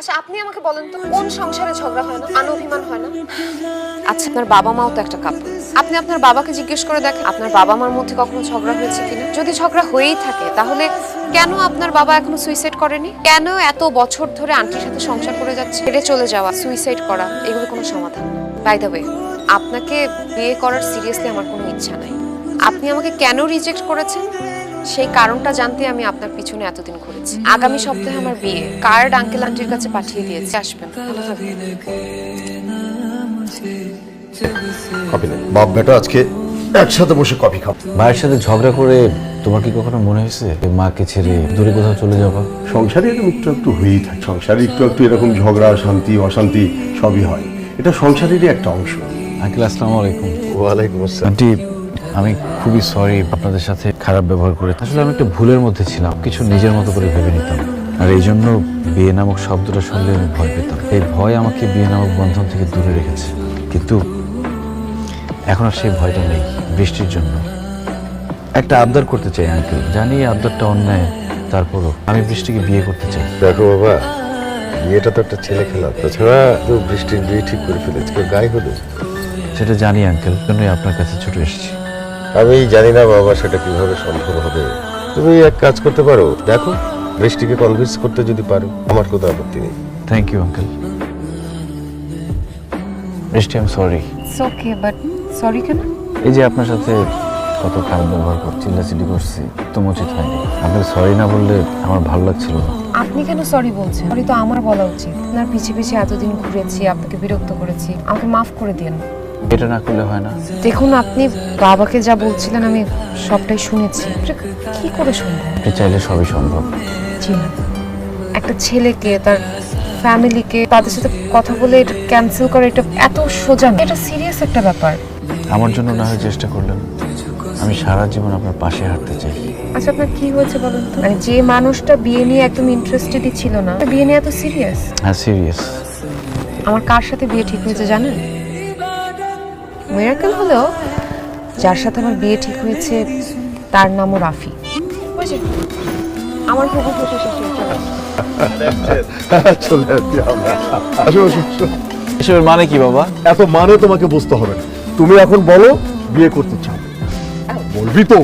আচ্ছা আপনি আমাকে বলেন তো কোন সংসারে ঝগড়া হয় না, আনঅভিমান হয় না? আচ্ছা আপনার বাবা মাও তো একটা কাপল, আপনি আপনার বাবাকে জিজ্ঞেস করে দেখেন আপনার বাবা মার মধ্যে কখনো ঝগড়া হয়েছে কিনা। যদি ঝগড়া হয়েই থাকে তাহলে কেন আপনার বাবা এখনো সুইসাইড করেনি? কেন এত বছর ধরে আন্টির সাথে সংসার করে যাচ্ছে? ছেড়ে চলে যাওয়া, সুইসাইড করা, এগুলো কোনো সমাধান না। বাই দ্য ওয়ে, আপনাকে বিয়ে করার সিরিয়াসলি আমার কোনো ইচ্ছা নাই। আপনি আমাকে কেন রিজেক্ট করেছেন সেই কারণটা জানতে আমি আপনার পিছনে এতদিন ঘুরেছি। আগামী সপ্তাহে আমার বিয়ে, কার্ড আঙ্কেল আন্টির কাছে পাঠিয়ে দিয়েছি, আসবেন। ভালো থাকবেন। কফি নেই, বাপ বেটা আজকে একসাথে বসে কফি খাবো। মায়ের সাথে ঝগড়া করে তোমার কি কখনো মনে হয়েছে মাকে ছেড়ে দূরে কোথাও চলে যাবা? সংসারে এরকম একটু একটু হয়েই থাকে, সংসারে একটু একটু এরকম ঝগড়া, শান্তি অশান্তি সবই হয়, এটা সংসারেরই একটা অংশ। আঙ্কেল আসসালামু আলাইকুম। ওয়ালাইকুম আসসালাম। আন্টি আমি খুবই সরি আপনাদের সাথে খারাপ ব্যবহার করে। আসলে আমি একটা ভুলের মধ্যে ছিলাম, কিছু নিজের মতো করে ভেবে নিতাম, আর এই জন্য বিয়ে নামক শব্দটা শুনলে আমি ভয় পেতাম। এই ভয় আমাকে বিয়ে নামক বন্ধন থেকে দূরে রেখেছে, কিন্তু এখন আর সেই ভয়টা নেই। বৃষ্টির জন্য একটা আবদার করতে চাই আঙ্কেল, জানি এই আবদারটা অন্যায়, তারপরও আমি বৃষ্টিকে বিয়ে করতে চাই। দেখো বাবা, বিয়েটা তো একটা ছেলে খেলা, তাছাড়া তো বৃষ্টির বিয়ে ঠিক করে ফেলেছে, কেউ গায়ে হলো। সেটা জানি আঙ্কেল, জন্যই আপনার কাছে ছুটে এসেছি। আমি জানি না বাবা সেটা কিভাবে সম্ভব হবে। তুমি এক কাজ করতে পারো, দেখো বৃষ্টিকে কনভিন্স করতে যদি পারো, আমার কোনো আপত্তি নেই। Thank you uncle. Brishti I am sorry. It's okay, but sorry কেন? এই যে আপনার সাথে কত খারাপ ব্যবহার করছি, চিল্লাচিল্লি করছি, তো উচিত হয়নি। আপনাকে সরি না বললে আমার ভালো লাগছিল না। আপনি কেন সরি বলছেন? সরি তো আমার বলা উচিত। আপনার পিছে পিছে এতদিন ঘুরেছি, আপনাকে বিরক্ত করেছি, আমাকে মাফ করে দিন। এটা না করলে হয় না? দেখুন আপনি বাবাকে যা বলছিলেন আমি সবটাই শুনেছি, এটা কি করে সম্ভব? আপনি চাইলে সবই সম্ভব। জি না, একটা ছেলেকে তার ফ্যামিলিকে তাদের সাথে কথা বলে এটা ক্যান্সেল করা, এটা এত সোজা না, এটা সিরিয়াস একটা ব্যাপার। আমার জন্য না হয় চেষ্টা করলেন, আমি সারা জীবন আপনার পাশে হাঁটতে চাই। আচ্ছা আপনার কি হয়েছে বলুন তো? মানে যে মানুষটা বিয়ে নিয়ে একদম ইন্টারেস্টেডই ছিল না, বিয়ে নিয়ে এত সিরিয়াস। হ্যাঁ সিরিয়াস। আমার কার সাথে বিয়ে ঠিক হয়েছে জানেন? মিরাকেল হলেও যার সাথে আমার বিয়ে ঠিক হয়েছে তার নামও রাফি। বুঝলি, আমার খুব খুশি চলে আসছি আমরা। আসো, আসো, আসো। এসবের মানে কি বাবা? এত মানে তোমাকে বুঝতে হবে না, তুমি এখন বলো বিয়ে করতে চাও, বলবি তো?